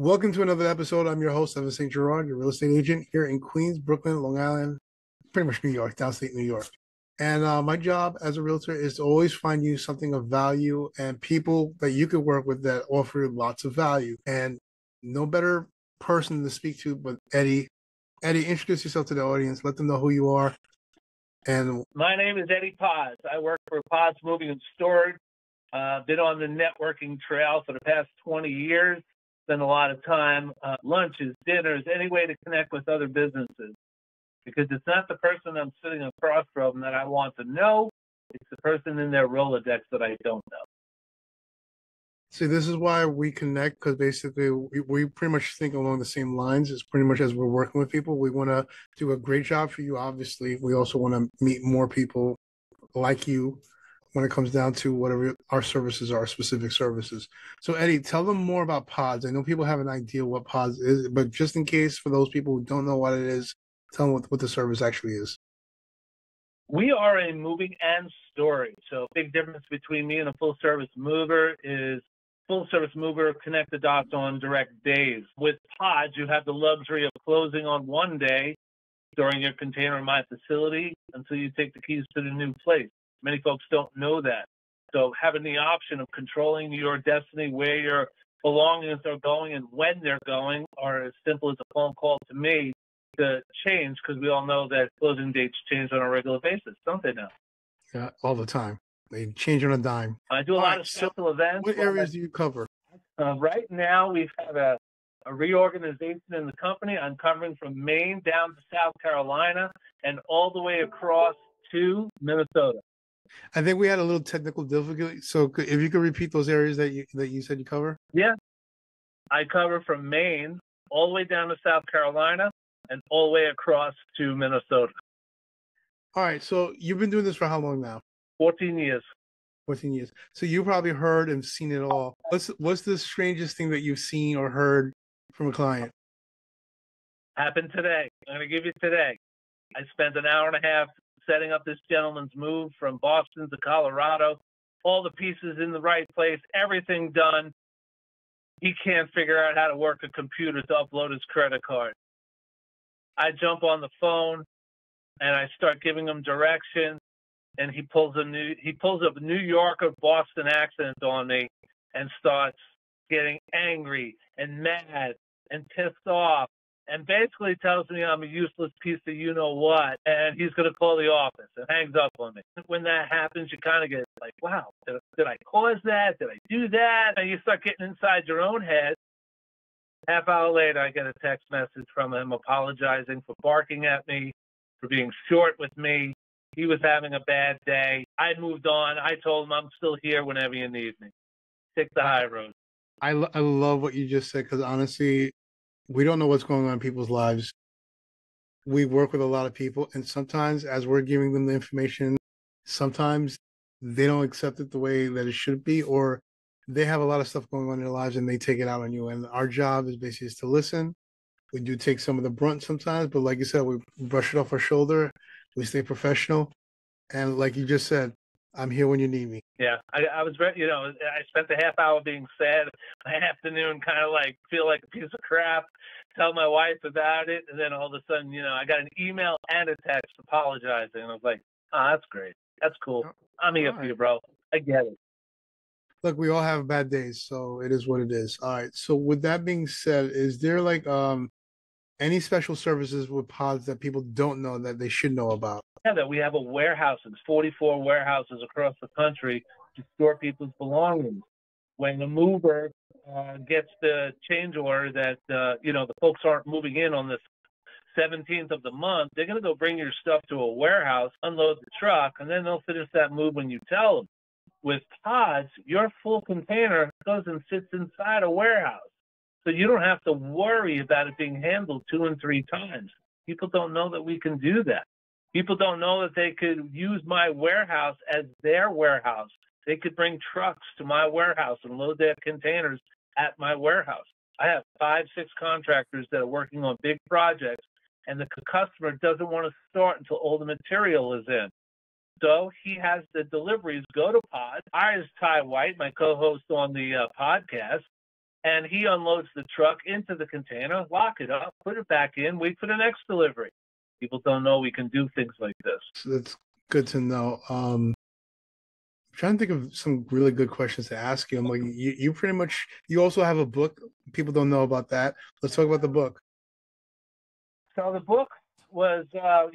Welcome to another episode. I'm your host, Evantz Saint-Gerard, your real estate agent here in Queens, Brooklyn, Long Island, pretty much New York, downstate New York. And my job as a realtor is to always find you something of value and people that you could work with that offer lots of value. And no better person to speak to but Eddie. Eddie, introduce yourself to the audience. Let them know who you are. And my name is Eddie PODS. I work for PODS Moving and Storage. Been on the networking trail for the past 20 years. Spend a lot of time, lunches, dinners, any way to connect with other businesses. Because it's not the person I'm sitting across from that I want to know. It's the person in their Rolodex that I don't know. See, this is why we connect, because basically we pretty much think along the same lines. It's pretty much as we're working with people, we want to do a great job for you. Obviously, we also want to meet more people like you when it comes down to whatever our services are, specific services. So Eddie, tell them more about PODS. I know people have an idea what PODS is, but just in case for those people who don't know what it is, tell them what the service actually is. We are a moving and storage. So big difference between me and a full service mover is full service mover connect the dots on direct days. With PODS, you have the luxury of closing on one day during your container in my facility until you take the keys to the new place. Many folks don't know that. So having the option of controlling your destiny, where your belongings are going and when they're going, are as simple as a phone call to me to change, because we all know that closing dates change on a regular basis, don't they now? Yeah, all the time. They change on a dime. I do a lot of special events. What areas do you cover? Right now, we've had a reorganization in the company. I'm covering from Maine down to South Carolina and all the way across to Minnesota. I think we had a little technical difficulty. So if you could repeat those areas that you said you cover? Yeah. I cover from Maine all the way down to South Carolina and all the way across to Minnesota. All right. So you've been doing this for how long now? 14 years. 14 years. So you probably heard and seen it all. What's the strangest thing that you've seen or heard from a client? Happened today. I'm going to give you today. I spent an hour and a half setting up this gentleman's move from Boston to Colorado. All the pieces in the right place, everything done. He can't figure out how to work a computer to upload his credit card. I jump on the phone and I start giving him directions, and he pulls a New York or Boston accent on me and starts getting angry and mad and pissed off, and basically tells me I'm a useless piece of you-know-what, and he's going to call the office, and hangs up on me. When that happens, you kind of get like, wow, did I cause that? Did I do that? And you start getting inside your own head. Half hour later, I get a text message from him apologizing for barking at me, for being short with me. He was having a bad day. I moved on. I told him I'm still here whenever you need me. Take the high road. I love what you just said, because honestly, we don't know what's going on in people's lives. We work with a lot of people, and sometimes as we're giving them the information, sometimes they don't accept it the way that it should be, or they have a lot of stuff going on in their lives and they take it out on you. And our job is basically to listen. We do take some of the brunt sometimes, but like you said, we brush it off our shoulder. We stay professional. And like you just said, I'm here when you need me. Yeah, I was, I spent the half hour being sad, my afternoon kind of like feel like a piece of crap, tell my wife about it, and then all of a sudden, I got an email and a text apologizing, and I was like, oh, that's great. That's cool. I'm here for you, bro. I get it. Look, we all have bad days, so it is what it is. All right. So with that being said, is there like any special services with PODS that people don't know that they should know about? Yeah, that we have a warehouse. It's 44 warehouses across the country to store people's belongings. When the mover gets the change order that, the folks aren't moving in on the 17th of the month, they're going to go bring your stuff to a warehouse, unload the truck, and then they'll finish that move when you tell them. With PODS, your full container goes and sits inside a warehouse. So you don't have to worry about it being handled 2 and 3 times. People don't know that we can do that. People don't know that they could use my warehouse as their warehouse. They could bring trucks to my warehouse and load their containers at my warehouse. I have 5, 6 contractors that are working on big projects, and the customer doesn't want to start until all the material is in. So he has the deliveries go to PODS, hires Ty White, my co-host on the podcast, and he unloads the truck into the container, lock it up, put it back in, wait for the next delivery. People don't know we can do things like this. So that's good to know. Trying to think of some really good questions to ask you. I'm like, you pretty much, you also have a book. People don't know about that. Let's talk about the book. So the book was, a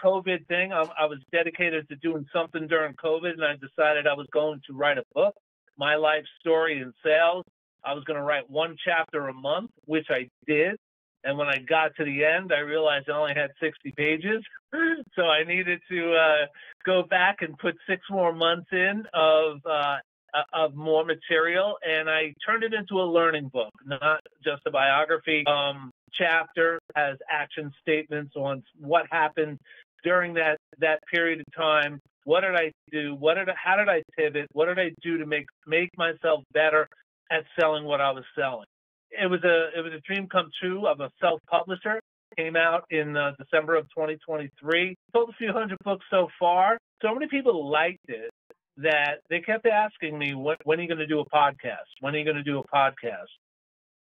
COVID thing. I was dedicated to doing something during COVID, and I decided I was going to write a book, my life story in sales. I was going to write one chapter a month, which I did. And when I got to the end, I realized I only had 60 pages. So I needed to go back and put 6 more months in of more material. And I turned it into a learning book, not just a biography. Chapter has action statements on what happened during that period of time. What did I do? How did I pivot? What did I do to make myself better at selling what I was selling? It was a dream come true of a self-publisher. Came out in December of 2023. Sold a few hundred books so far. So many people liked it that they kept asking me, when are you going to do a podcast? When are you going to do a podcast?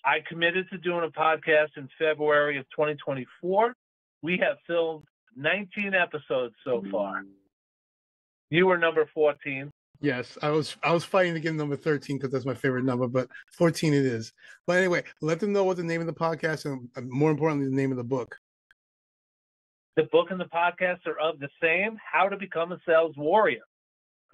I committed to doing a podcast in February of 2024. We have filmed 19 episodes so far. You were number 14. Yes, I was fighting to get number 13 because that's my favorite number, but 14 it is. But anyway, let them know what the name of the podcast and more importantly, the name of the book. The book and the podcast are of the same, How to Become a Sales Warrior.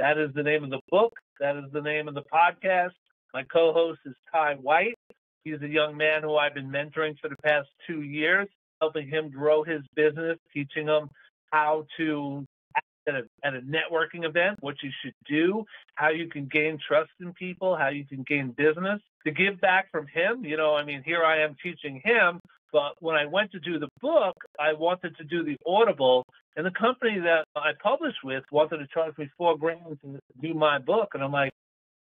That is the name of the book. That is the name of the podcast. My co-host is Ty White. He's a young man who I've been mentoring for the past 2 years, helping him grow his business, teaching him how to at a networking event, what you should do, how you can gain trust in people, how you can gain business. To give back from him, here I am teaching him, but when I went to do the book, I wanted to do the Audible, and the company that I published with wanted to charge me $4,000 to do my book, and I'm like,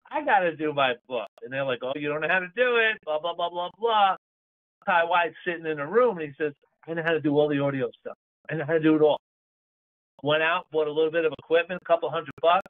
I got to do my book. And they're like, oh, you don't know how to do it, blah, blah, blah, blah, blah. Ty White's sitting in a room, and he says, I know how to do all the audio stuff. I know how to do it all. Went out, bought a little bit of equipment, a couple $100,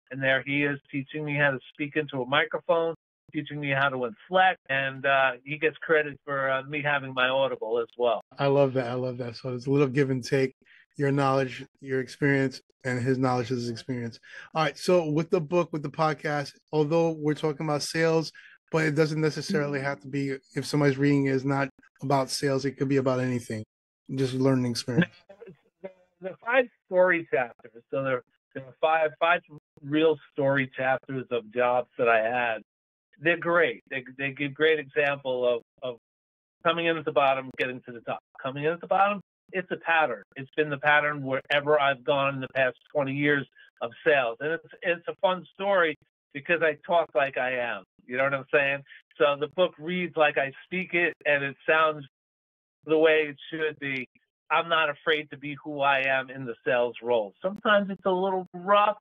and there he is teaching me how to speak into a microphone, teaching me how to inflect, and he gets credit for me having my Audible as well. I love that. So there's a little give and take, your knowledge, your experience, and his knowledge, his experience. All right, so with the book, with the podcast, although we're talking about sales, but it doesn't necessarily have to be, if somebody's reading it, is not about sales, it could be about anything, just learning experience. There are 5 story chapters. So there are five real story chapters of jobs that I had. They're great. They give great example of coming in at the bottom, getting to the top. Coming in at the bottom, it's a pattern. It's been the pattern wherever I've gone in the past 20 years of sales. And it's a fun story because I talk like I am. You know what I'm saying? So the book reads like I speak it, and it sounds the way it should be. I'm not afraid to be who I am in the sales role. Sometimes it's a little rough,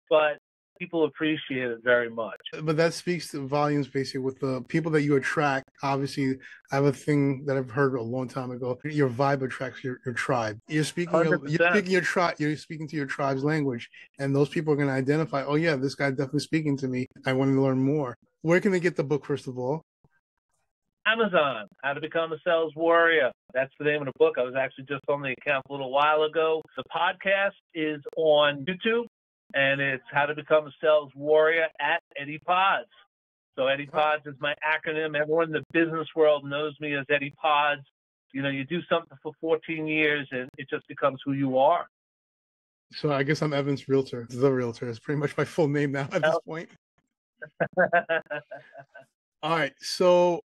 but people appreciate it very much. But that speaks to volumes, basically, with the people that you attract. Obviously, I have a thing that I've heard a long time ago. Your vibe attracts your tribe. You're speaking you're speaking to your tribe's language, and those people are going to identify, oh yeah, this guy's definitely speaking to me. I want to learn more. Where can they get the book, first of all? Amazon, How to Become a Sales Warrior. That's the name of the book. I was actually just on the account a little while ago. The podcast is on YouTube, and it's How to Become a Sales Warrior at Eddie PODS. So Eddie PODS is my acronym. Everyone in the business world knows me as Eddie PODS. You do something for 14 years, and it just becomes who you are. So I guess I'm Evantz Realtor. The Realtor is pretty much my full name now at this point. All right. So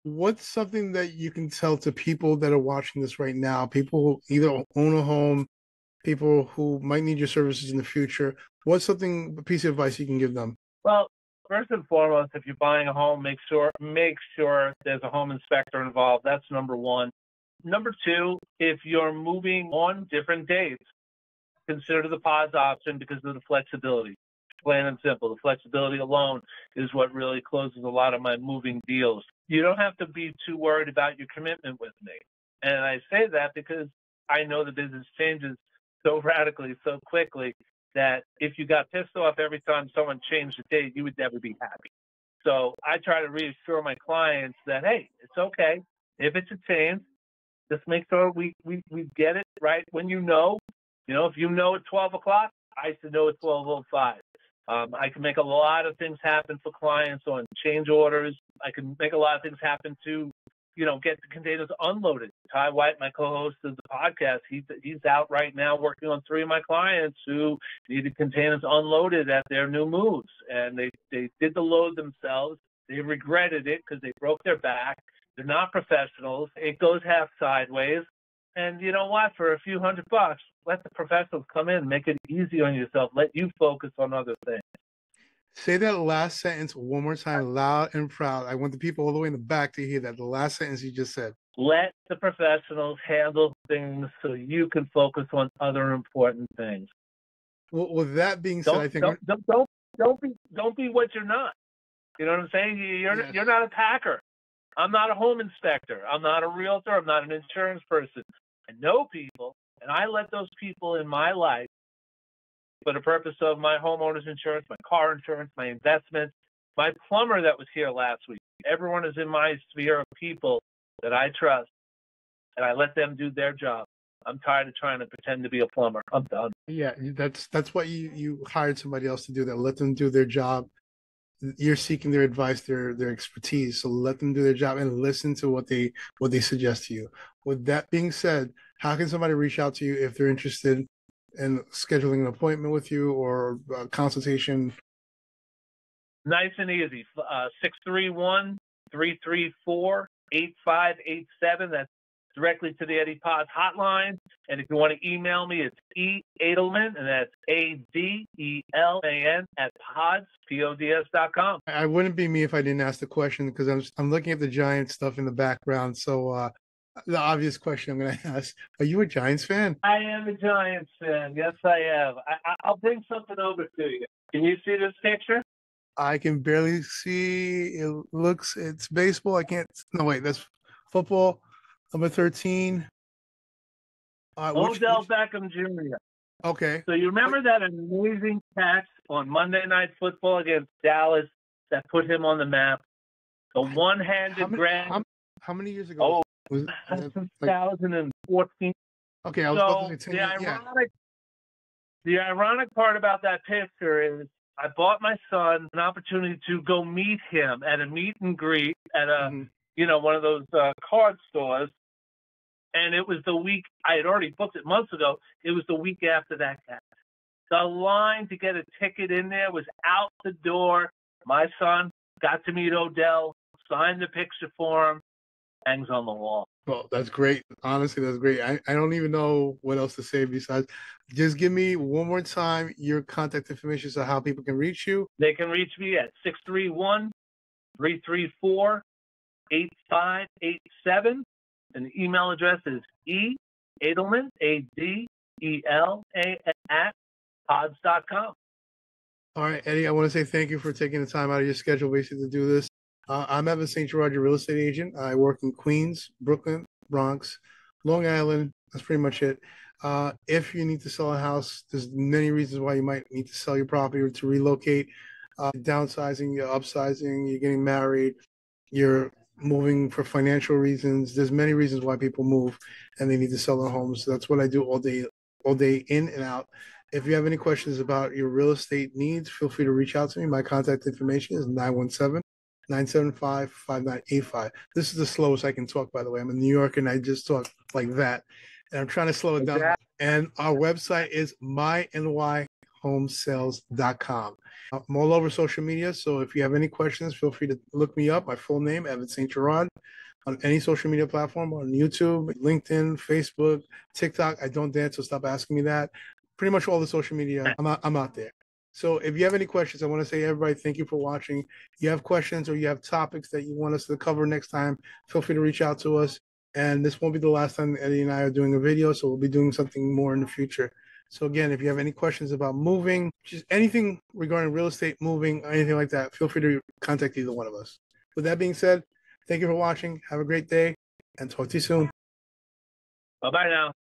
what's something that you can tell to people that are watching this right now, people who either own a home, people who might need your services in the future? What's a piece of advice you can give them? Well, first and foremost, if you're buying a home, make sure there's a home inspector involved. That's number 1. Number 2, if you're moving on different dates, consider the PODS option because of the flexibility. Plain and simple. The flexibility alone is what really closes a lot of my moving deals. You don't have to be too worried about your commitment with me. And I say that because I know the business changes so radically, so quickly, that if you got pissed off every time someone changed the date, you would never be happy. So I try to reassure my clients that, hey, it's okay. If it's a change, just make sure we get it right when you know. If you know at 12 o'clock, I should know at 12:05. I can make a lot of things happen for clients on change orders. I can make a lot of things happen to, get the containers unloaded. Ty White, my co-host of the podcast, he's out right now working on 3 of my clients who needed containers unloaded at their new moves. And they did the load themselves. They regretted it because they broke their back. They're not professionals. It goes half sideways. And you know what? For a few $100, let the professionals come in, make it easy on yourself. Let you focus on other things. Say that last sentence one more time, loud and proud. I want the people all the way in the back to hear that. The last sentence you just said. Let the professionals handle things so you can focus on other important things. Well, with that being said, I think don't be what you're not. You know what I'm saying? You're not a packer. I'm not a home inspector. I'm not a realtor. I'm not an insurance person. I know people, and I let those people in my life for the purpose of my homeowner's insurance, my car insurance, my investments, my plumber that was here last week. Everyone is in my sphere of people that I trust, and I let them do their job. I'm tired of trying to pretend to be a plumber. I'm done. Yeah, that's what you hired somebody else to do that. Let them do their job. You're seeking their advice, their expertise. So let them do their job and listen to what they suggest to you. With that being said, how can somebody reach out to you if they're interested in scheduling an appointment with you or a consultation? Nice and easy. 631-334-8587. That's directly to the Eddie PODS hotline. And if you want to email me, it's eadelman, and that's ADELAN @PODS.com. I wouldn't be me if I didn't ask the question, because I'm looking at the Giants stuff in the background. So the obvious question I'm going to ask: are you a Giants fan? I am a Giants fan. Yes, I am. I'll bring something over to you. Can you see this picture? I can barely see. It's baseball. I can't. No, wait, that's football. Number 13. Odell Beckham Jr. Okay. So you remember that amazing catch on Monday Night Football against Dallas that put him on the map? The one-handed grab. How many years ago? Was that 2014. Okay, I was about to say 10 years. The ironic part about that picture is I bought my son an opportunity to go meet him at a meet and greet at a one of those card stores. And it was the week, I had already booked it months ago. It was the week after that catch. The line to get a ticket in there was out the door. My son got to meet Odell, signed the picture for him, hangs on the wall. Well, that's great. Honestly, that's great. I don't even know what else to say besides just give me one more time your contact information so how people can reach you. They can reach me at 631-334-8587. And the email address is eadelman, ADELAN @PODS.com. All right, Eddie, I want to say thank you for taking the time out of your schedule basically to do this. I'm Evantz Saint-Gerard, your real estate agent. I work in Queens, Brooklyn, Bronx, Long Island. That's pretty much it. If you need to sell a house, there's many reasons why you might need to sell your property or to relocate. Downsizing, you're upsizing, you're getting married, you're moving for financial reasons. There's many reasons why people move and they need to sell their homes. So that's what I do all day in and out. If you have any questions about your real estate needs, feel free to reach out to me. My contact information is 917-975-5985. This is the slowest I can talk, by the way. I'm in New York and I just talk like that. And I'm trying to slow it down. And our website is mynywhomesales.com. I'm all over social media, so if you have any questions, feel free to look me up. My full name, Evantz Saint-Gerard, on any social media platform, on YouTube, LinkedIn, Facebook, TikTok. I don't dance, so stop asking me that. Pretty much all the social media, I'm out there. So if you have any questions, I want to say, everybody, thank you for watching. If you have questions or you have topics that you want us to cover next time, feel free to reach out to us. And this won't be the last time Eddie and I are doing a video, so we'll be doing something more in the future. So again, if you have any questions about moving, just anything regarding real estate, moving, or anything like that, feel free to contact either one of us. With that being said, thank you for watching. Have a great day and talk to you soon. Bye-bye now.